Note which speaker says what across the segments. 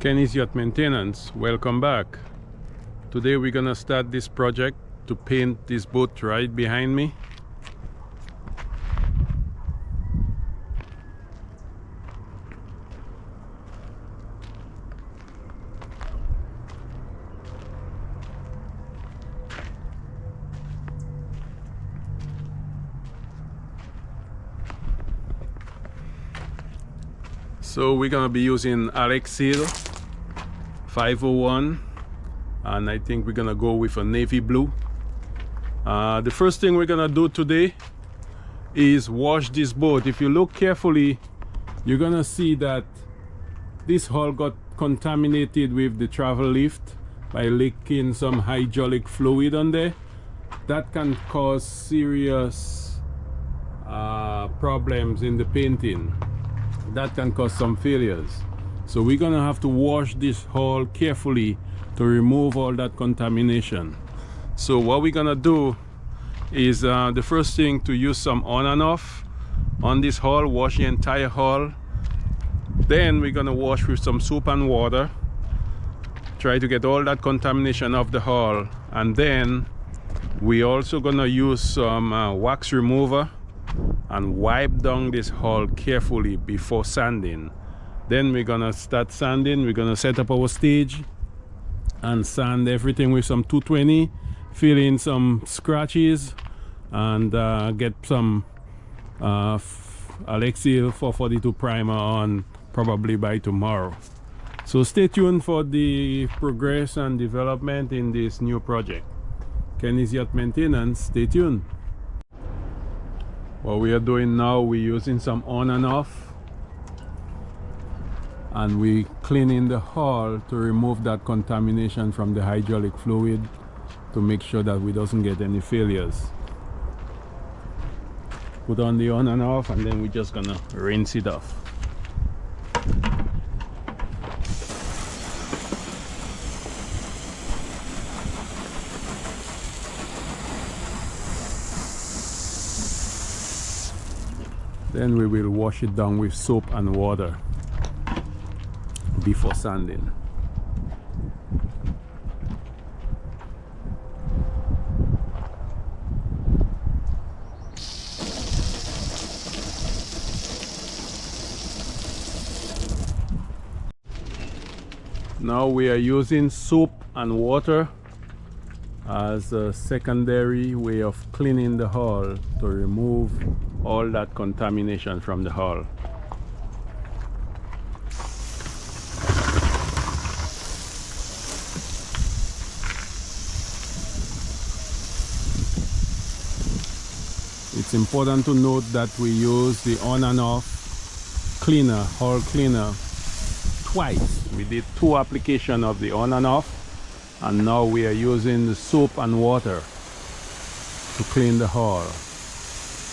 Speaker 1: Kenny's Yacht Maintenance, welcome back. Today we're gonna start this project to paint this boat right behind me. So we're gonna be using Alexseal 501, and I think we're gonna go with a navy blue. The first thing we're gonna do today is wash this boat. If you look carefully, you're gonna see that this hull got contaminated with the travel lift by leaking some hydraulic fluid on there. That can cause serious problems in the painting. That can cause some failures. So we're gonna have to wash this hull carefully to remove all that contamination. So what we're gonna do is the first thing, to use some on and off on this hull, wash the entire hull. Then we're gonna wash with some soap and water, try to get all that contamination off the hull. And then we also gonna use some wax remover and wipe down this hull carefully before sanding. Then we're gonna start sanding. We're gonna set up our stage and sand everything with some 220, fill in some scratches, and get some Alexseal 442 primer on probably by tomorrow. So stay tuned for the progress and development in this new project. Kenny's Yacht Maintenance, stay tuned. What we are doing now, we're using some on and off, and we cleaning the hull to remove that contamination from the hydraulic fluid to make sure that we doesn't get any failures. Put on the on and off, and then we're just gonna rinse it off. Then we will wash it down with soap and water before sanding. Now we are using soap and water as a secondary way of cleaning the hull to remove all that contamination from the hull. It's important to note that we use the on and off cleaner, hull cleaner, twice. We did 2 applications of the on and off, and now we are using the soap and water to clean the hull.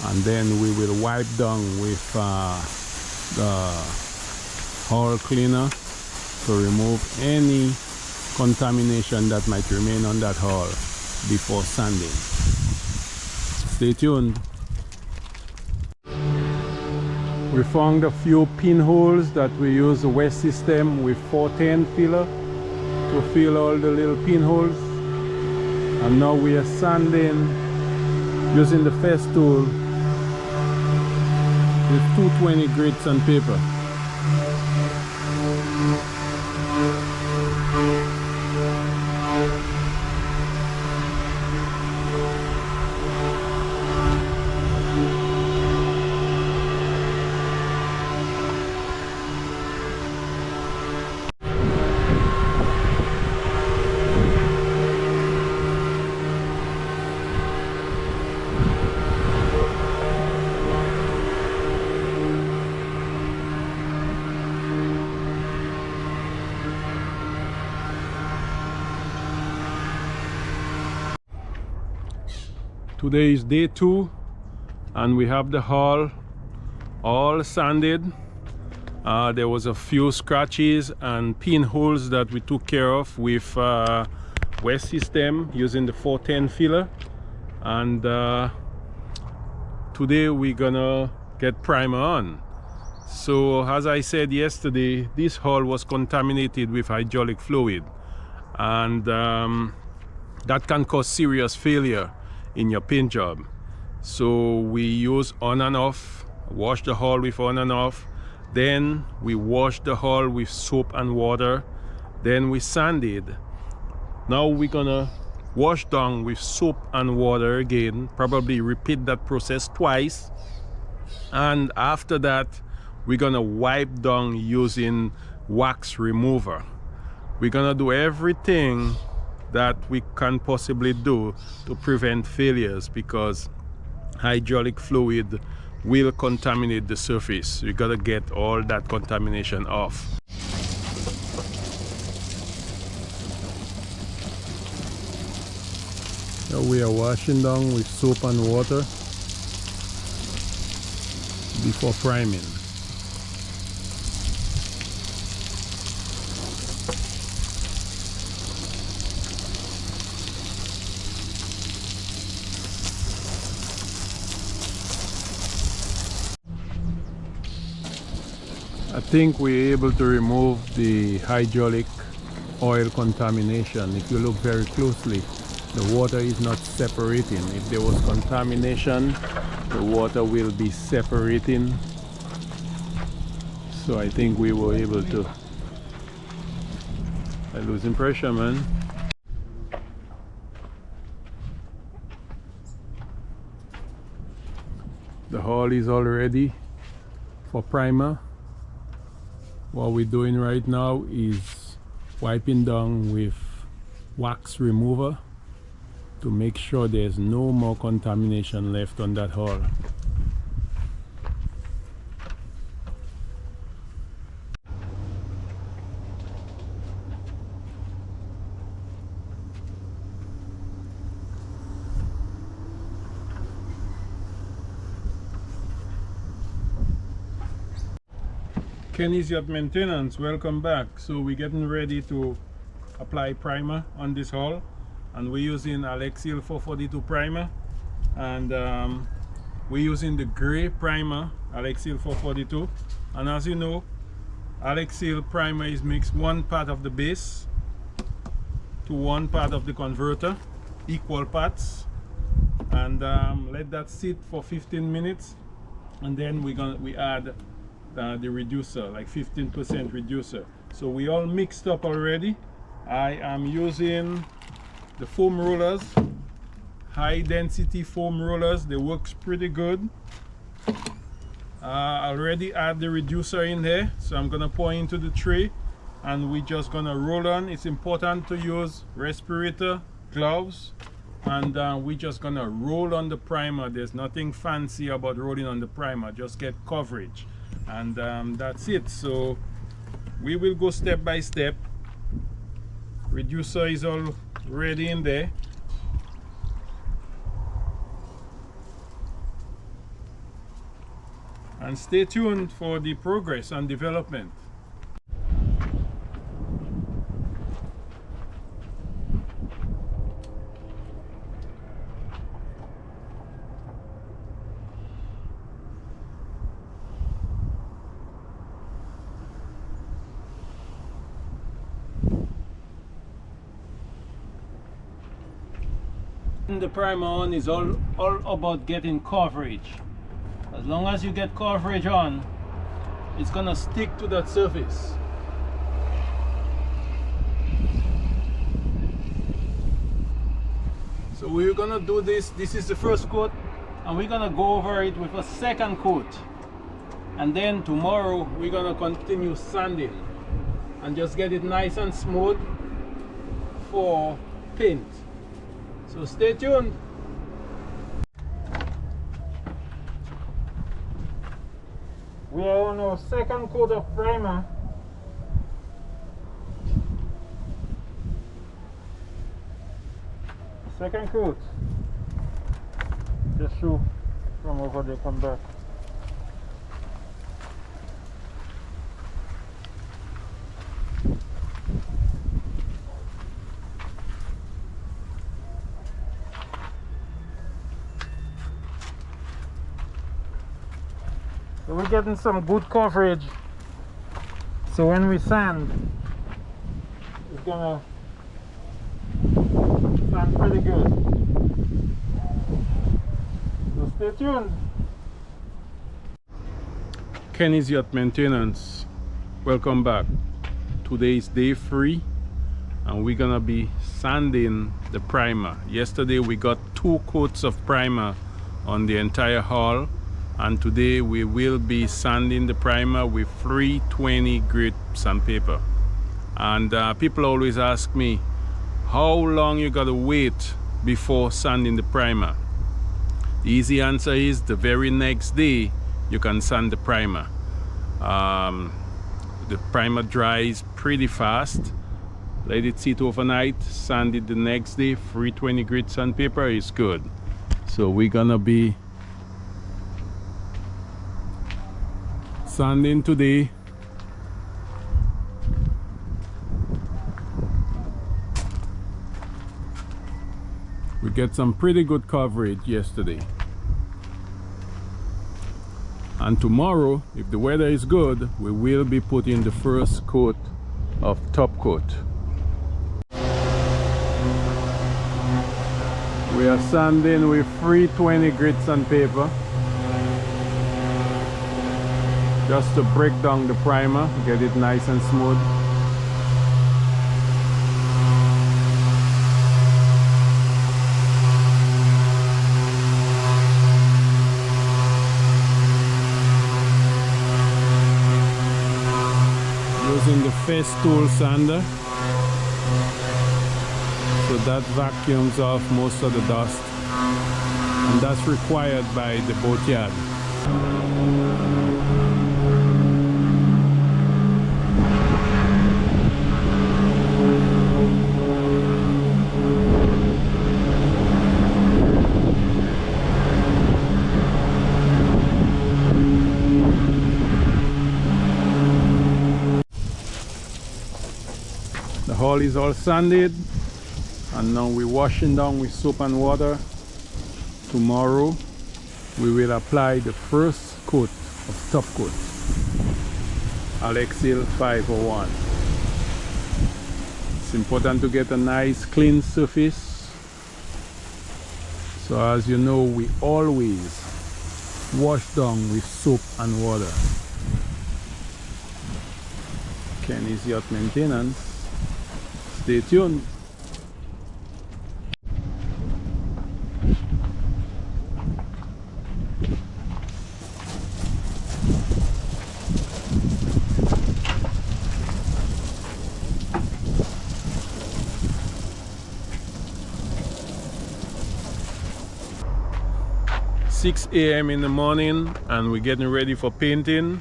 Speaker 1: And then we will wipe down with the hull cleaner to remove any contamination that might remain on that hull before sanding. Stay tuned. We found a few pinholes that we use the West system with 410 filler to fill all the little pinholes. And now we are sanding using the fest tool with 220 grit sandpaper. Today is day 2, and we have the hull all sanded. There was a few scratches and pinholes that we took care of with West system using the 410 filler, and today we're gonna get primer on. So as I said yesterday, this hull was contaminated with hydraulic fluid, and that can cause serious failure in your paint job. So we use on and off, wash the hull with on and off, then we wash the hull with soap and water, then we sand it. Now we're gonna wash down with soap and water again, probably repeat that process twice, and after that we're gonna wipe down using wax remover. We're gonna do everything that we can possibly do to prevent failures, because hydraulic fluid will contaminate the surface. You gotta get all that contamination off. Now we are washing down with soap and water before priming. I think we're able to remove the hydraulic oil contamination. If you look very closely, the water is not separating. If there was contamination, the water will be separating. So I think we were able to. I'm losing pressure, man. The hull is all ready for primer. What we're doing right now is wiping down with wax remover to make sure there's no more contamination left on that hull. Kenny's Yacht Maintenance, welcome back. So we're getting ready to apply primer on this hull, and we're using Alexseal 442 primer, and we're using the gray primer, Alexseal 442. And as you know, Alexseal primer is mixed 1 part of the base to 1 part of the converter, equal parts, and let that sit for 15 minutes, and then we add the reducer, like 15% reducer. So we all mixed up already. I am using the foam rollers, high density foam rollers. They works pretty good. I already add the reducer in there, so I'm gonna pour into the tray, and we just gonna roll on. It's important to use respirator, gloves, and we're just gonna roll on the primer. There's nothing fancy about rolling on the primer, just get coverage, and that's it. So we will go step by step. Reducer is all ready in there. And stay tuned for the progress and development. The primer on is all about getting coverage. As long as you get coverage on, it's gonna stick to that surface. So we're gonna do this. This is the first coat, and we're gonna go over it with a second coat, and then tomorrow we're gonna continue sanding and just get it nice and smooth for paint. So stay tuned. We are on our second coat of primer. Second coat. Just show from over there, come back. So we're
Speaker 2: getting some good coverage, so when we sand, it's gonna sand pretty good. So stay tuned.
Speaker 1: Kenny's Yacht Maintenance, welcome back. Today is day 3 and we're gonna be sanding the primer. Yesterday we got 2 coats of primer on the entire hull, and today we will be sanding the primer with 320 grit sandpaper. And people always ask me how long you gotta wait before sanding the primer. The easy answer is the very next day you can sand the primer. The primer dries pretty fast. Let it sit overnight, sand it the next day. 320 grit sandpaper is good. So we're gonna be sanding today. We get some pretty good coverage yesterday. And tomorrow, if the weather is good, we will be putting the first coat of top coat. We are sanding with 320 grit sandpaper, just to break down the primer, get it nice and smooth. Using the Festool sander, so that vacuums off most of the dust, and that's required by the boat yard. The hull is all sanded, and now we're washing down with soap and water. Tomorrow we will apply the first coat of top coat, Alexseal 501. It's important to get a nice clean surface. So as you know, we always wash down with soap and water. Kenny's Yacht Maintenance. Stay tuned. Six AM in the morning, and we're getting ready for painting.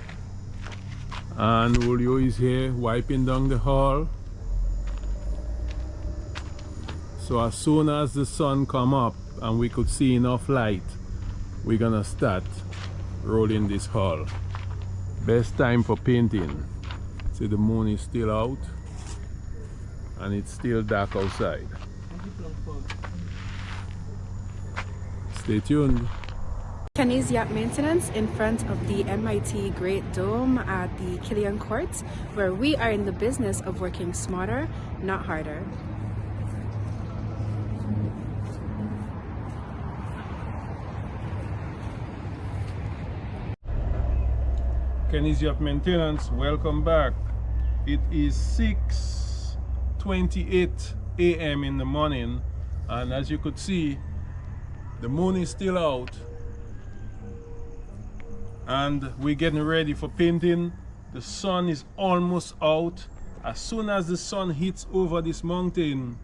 Speaker 1: And Julio is here wiping down the hull. So as soon as the sun come up and we could see enough light, we're gonna start rolling this hull. Best time for painting. See, the moon is still out and it's still dark outside. Stay tuned.
Speaker 3: Kenny's Yacht Maintenance in front of the MIT Great Dome at the Killian Court, where we are in the business of working smarter, not harder.
Speaker 1: Kenny's Yacht Maintenance, welcome back. It is 6:28 AM in the morning, and as you could see, the moon is still out and we're getting ready for painting. The sun is almost out. As soon as the sun hits over this mountain,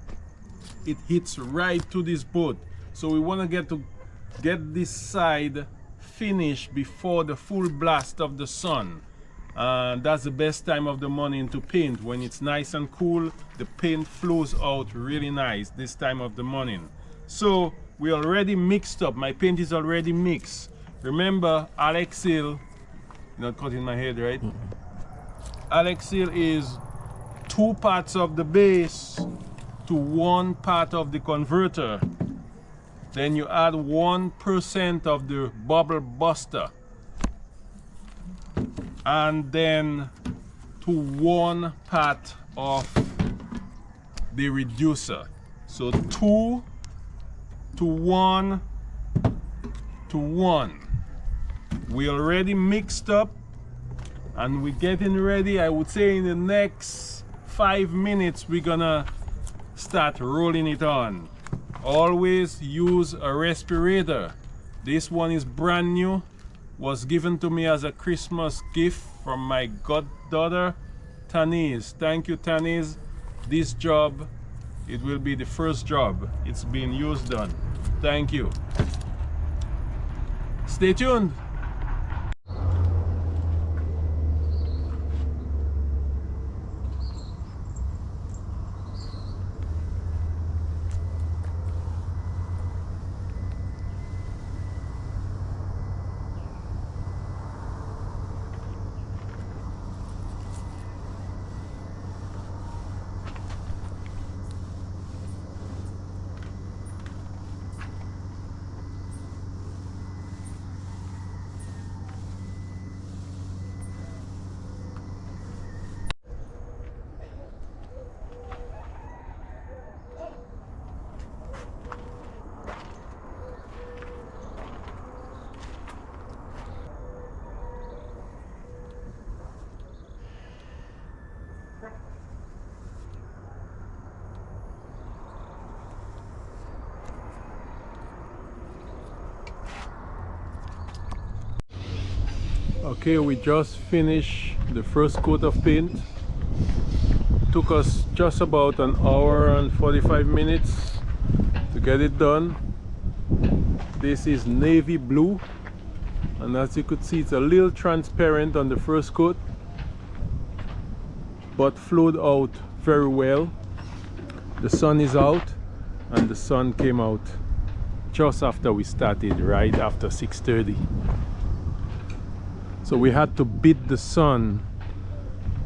Speaker 1: it hits right to this boat. So we want to get this side finished before the full blast of the sun. That's the best time of the morning to paint. When it's nice and cool, the paint flows out really nice this time of the morning. So we already mixed up. My paint is already mixed. Remember, Alexseal, not cutting my head, right? Alexseal is 2 parts of the base to 1 part of the converter. Then you add 1% of the bubble buster. and then to one part of the reducer. So 2 to 1 to 1. We already mixed up and we're getting ready. I would say in the next 5 minutes we're gonna start rolling it on. Always use a respirator. This one is brand new, was given to me as a Christmas gift from my goddaughter Tanis. Thank you, Tanis. This job, it will be the first job it's being used on. Thank you. Stay tuned. Okay, we just finished the first coat of paint. Took us just about an hour and 45 minutes to get it done. This is navy blue, and as you could see, it's a little transparent on the first coat, but flowed out very well. The sun is out, and the sun came out just after we started, right after 6:30. So we had to beat the sun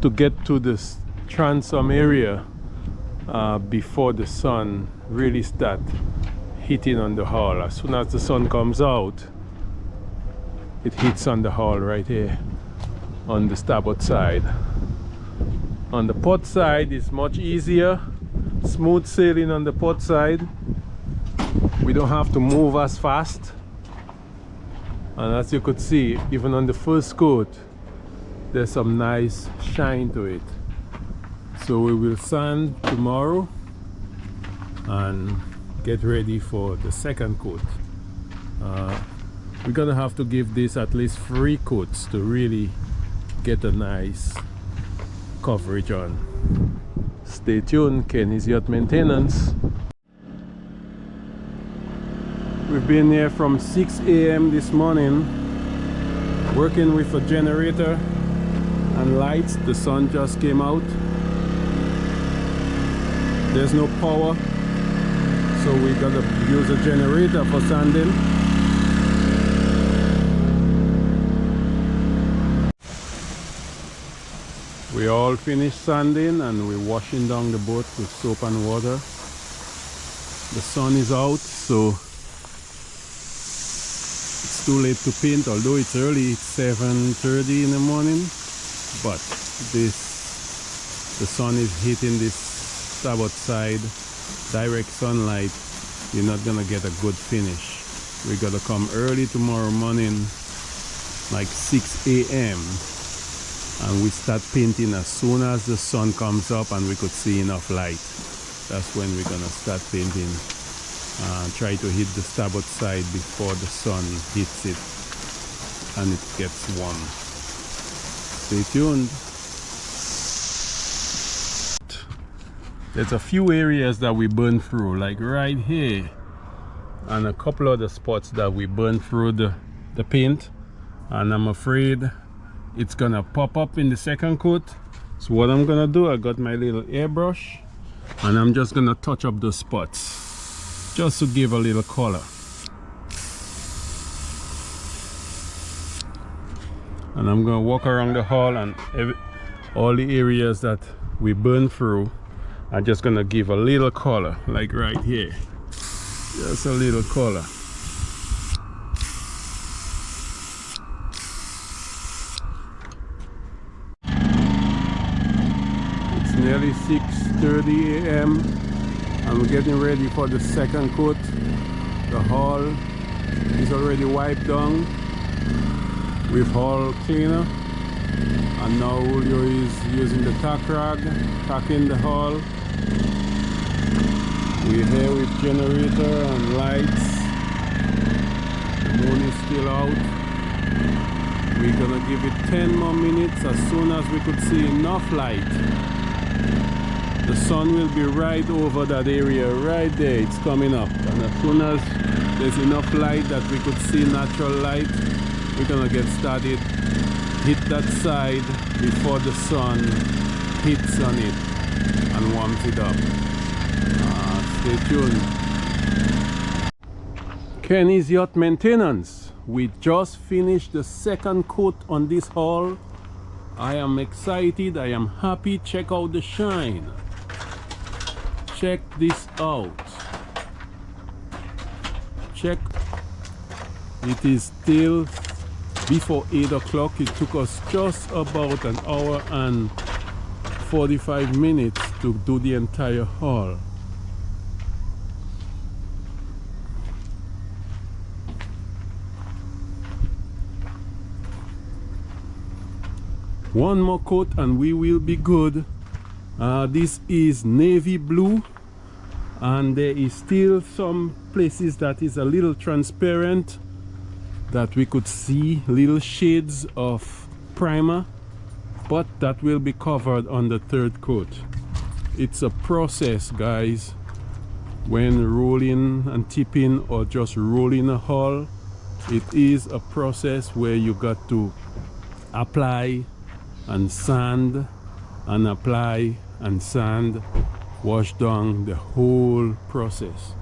Speaker 1: to get to this transom area before the sun really start hitting on the hull. As soon as the sun comes out, it hits on the hull right here on the starboard side. On the port side it's much easier, smooth sailing on the port side. We don't have to move as fast. And as you could see, even on the first coat, there's some nice shine to it. So we will sand tomorrow and get ready for the second coat. We're gonna have to give this at least 3 coats to really get a nice coverage on. Stay tuned, Kenny's Yacht Maintenance. We've been here from 6 a.m. this morning working with a generator and lights. The sun just came out. There's no power, so we gotta use a generator for sanding. We all finished sanding and we're washing down the boat with soap and water. The sun is out, so it's too late to paint, although it's early. It's 7:30 in the morning, but the sun is hitting this starboard side, direct sunlight. You're not gonna get a good finish. We gotta come early tomorrow morning, like 6 a.m. and we start painting as soon as the sun comes up and we could see enough light. That's when we're gonna start painting. Try to hit the starboard side before the sun hits it and it gets warm. Stay tuned. There's a few areas that we burn through, like right here, and a couple other spots that we burn through the paint, and I'm afraid it's gonna pop up in the second coat. So what I'm gonna do, I got my little airbrush and I'm just gonna touch up those spots just to give a little color. And I'm gonna walk around the hull, and all the areas that we burn through, I'm just gonna give a little color, like right here, just a little color. nearly 6:30 a.m. and we're getting ready for the second coat. The hull is already wiped down with hull cleaner, and now Julio is using the tack rag, tacking the hull. We're here with generator and lights. The moon is still out. We're gonna give it 10 more minutes. As soon as we could see enough light, the sun will be right over that area right there. It's coming up, and as soon as there's enough light that we could see natural light, we're gonna get started. Hit that side before the sun hits on it and warms it up. Stay tuned. Kenny's Yacht Maintenance. We just finished the second coat on this hull. I am excited, I am happy. Check out the shine. Check this out. Check. It is still before 8 o'clock. It took us just about an hour and 45 minutes to do the entire hull. One more coat and we will be good. This is navy blue, and there is still some places that is a little transparent, that we could see little shades of primer, but that will be covered on the third coat. It's a process, guys. When rolling and tipping or just rolling a hull, it is a process where you got to apply and sand and apply and sand, wash down the whole process.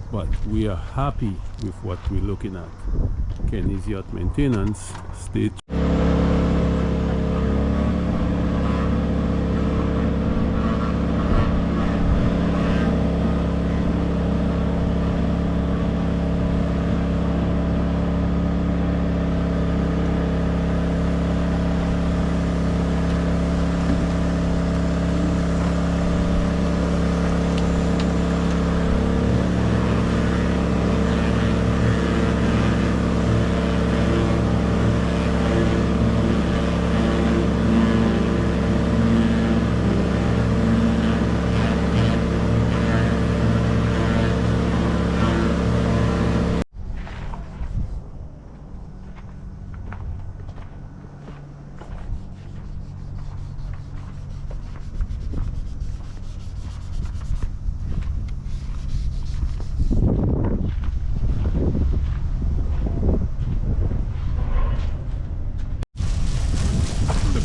Speaker 1: But we are happy with what we're looking at. Kenny's Yacht Maintenance. Stay tuned.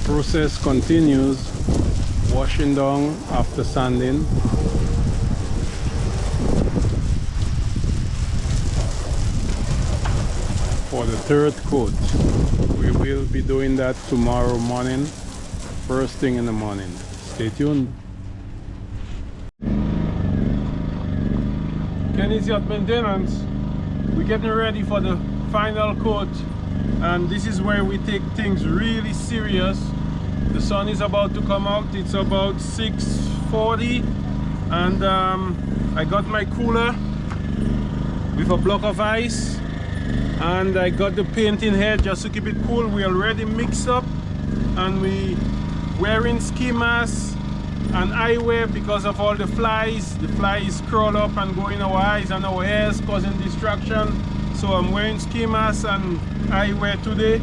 Speaker 1: Process continues, washing down after sanding. For the third coat, we will be doing that tomorrow morning, first thing in the morning. Stay tuned. Kenny's Yacht Maintenance. We're getting ready for the final coat, and this is where we take things really serious. The sun is about to come out. It's about 6:40, and I got my cooler with a block of ice, and I got the paint in here just to keep it cool. We already mixed up, and we wearing ski masks and eyewear because of all the flies. The flies crawl up and go in our eyes and our ears, causing distraction. So I'm wearing ski masks and eyewear today.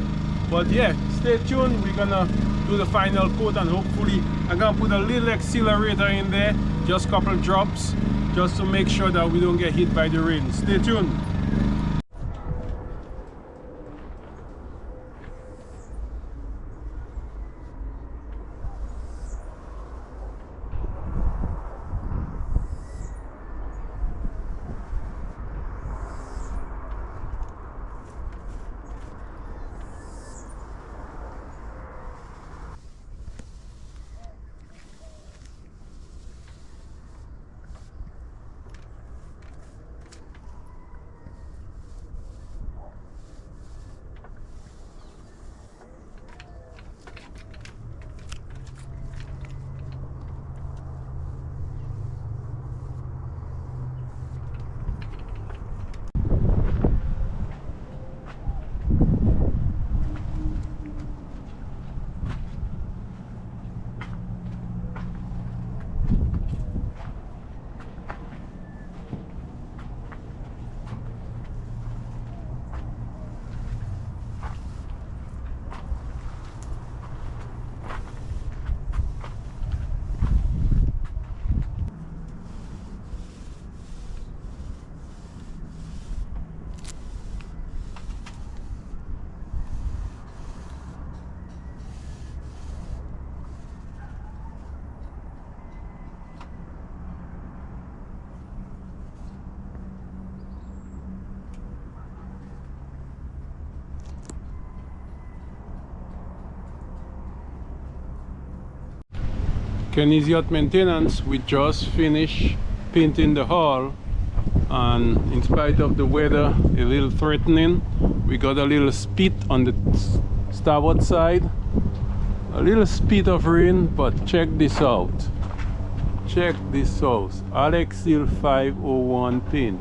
Speaker 1: But yeah, stay tuned. We're gonna do the final coat, and hopefully I'm gonna put a little accelerator in there, just a couple drops, just to make sure that we don't get hit by the rain. Stay tuned. Kenny's Yacht Maintenance, we just finished painting the hull, and in spite of the weather a little threatening, we got a little spit on the starboard side, a little spit of rain. But check this out, check this out. Alexseal 501 paint.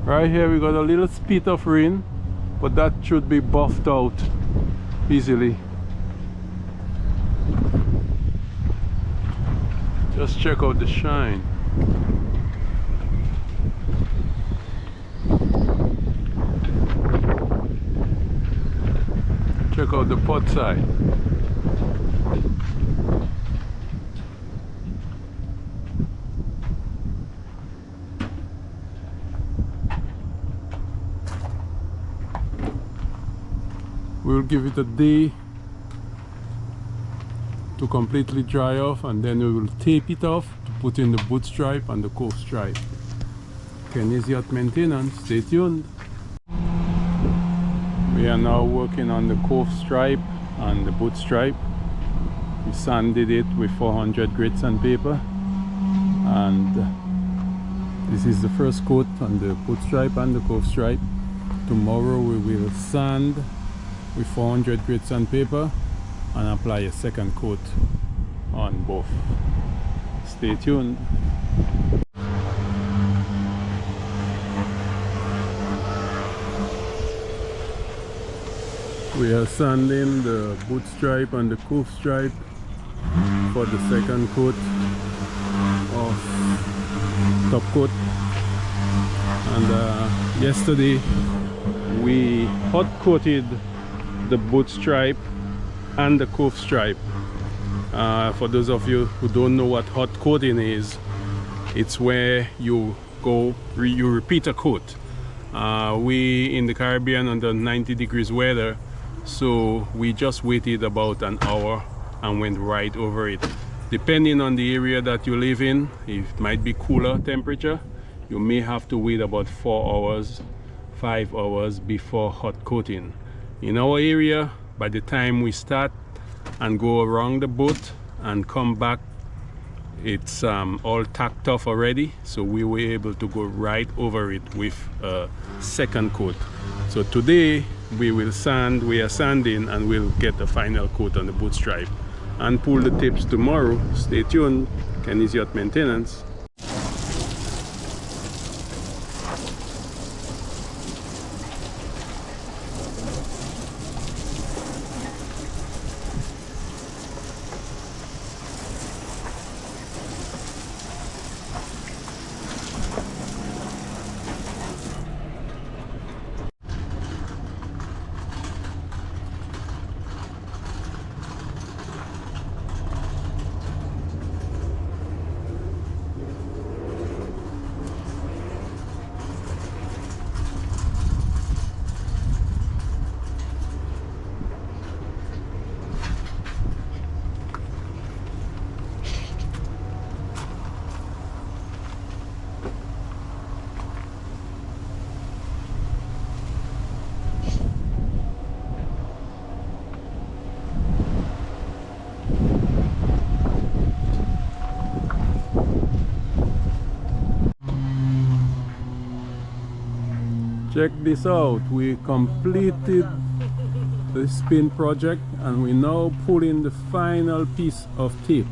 Speaker 1: Right here we got a little spit of rain, but that should be buffed out easily. Just check out the shine. Check out the port side. We'll give it a day to completely dry off, and then we will tape it off to put in the boot stripe and the cove stripe. Kenny's Yacht Maintenance, stay tuned. We are now working on the cove stripe and the boot stripe. We sanded it with 400 grit sandpaper, and this is the first coat on the boot stripe and the cove stripe. Tomorrow we will sand with 400 grit sandpaper and apply a second coat on both. Stay tuned. We are sanding the boot stripe and the cove stripe for the second coat of top coat. And yesterday we hot coated the boot stripe and the cove stripe. For those of you who don't know what hot coating is, it's where you repeat a coat. We in the Caribbean under 90 degrees weather, so we just waited about an hour and went right over it. Depending on the area that you live in, it might be cooler temperature, you may have to wait about 4 hours, 5 hours before hot coating. In our area, by the time we start and go around the boat and come back, it's all tacked off already, so we were able to go right over it with a second coat. So today we are sanding, and we'll get a final coat on the boot stripe and pull the tips tomorrow. Stay tuned. Kenny's Yacht Maintenance. Check this out, we completed the spin project and we now pull in the final piece of tape.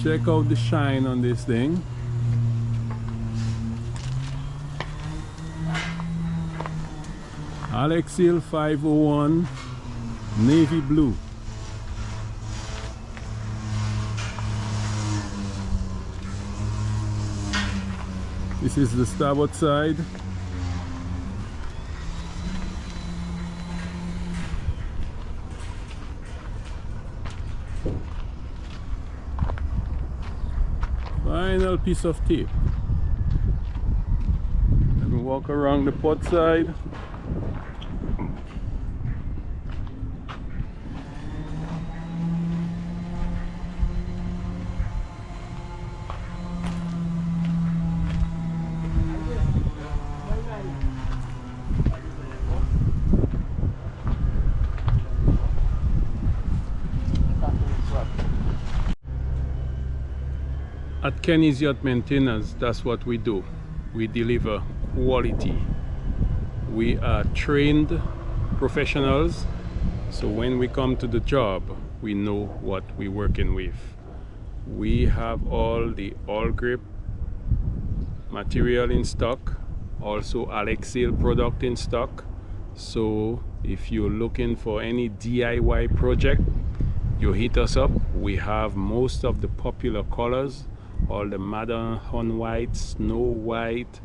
Speaker 1: Check out the shine on this thing. Alexseal 501 navy blue. This is the starboard side. Final piece of tape. Let me walk around the port side. At Kenny's Yacht Maintenance, that's what we do. We deliver quality. We are trained professionals, so when we come to the job, we know what we're working with. We have all the all grip material in stock, also Alexseal product in stock. So if you're looking for any DIY project, you hit us up. We have most of the popular colors, all the Madder white, Snow White,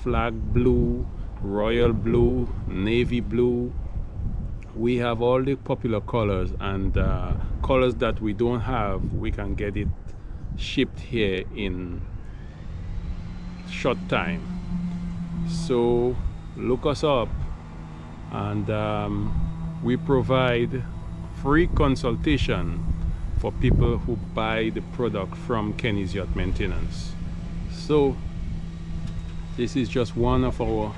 Speaker 1: Flag Blue, Royal Blue, Navy Blue. We have all the popular colors, and colors that we don't have, we can get it shipped here in short time. So look us up, and we provide free consultation for people who buy the product from Kenny's Yacht Maintenance. So this is just one of our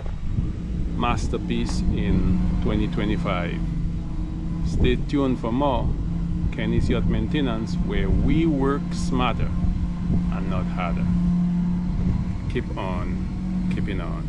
Speaker 1: masterpiece in 2025. Stay tuned for more Kenny's Yacht Maintenance, where we work smarter and not harder. Keep on keeping on.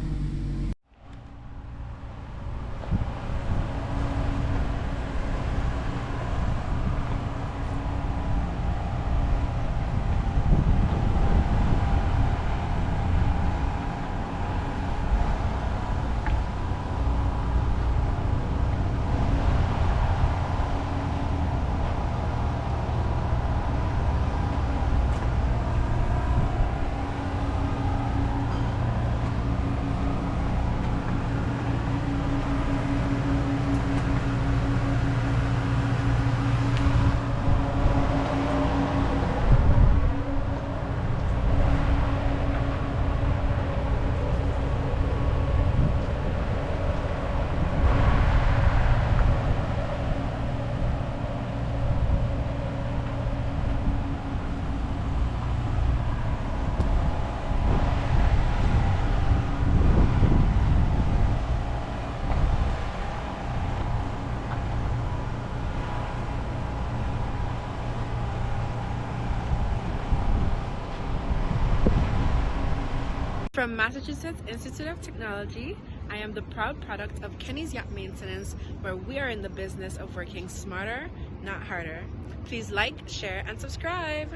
Speaker 3: From Massachusetts Institute of Technology, I am the proud product of Kenny's Yacht Maintenance, where we are in the business of working smarter, not harder. Please like, share, and subscribe.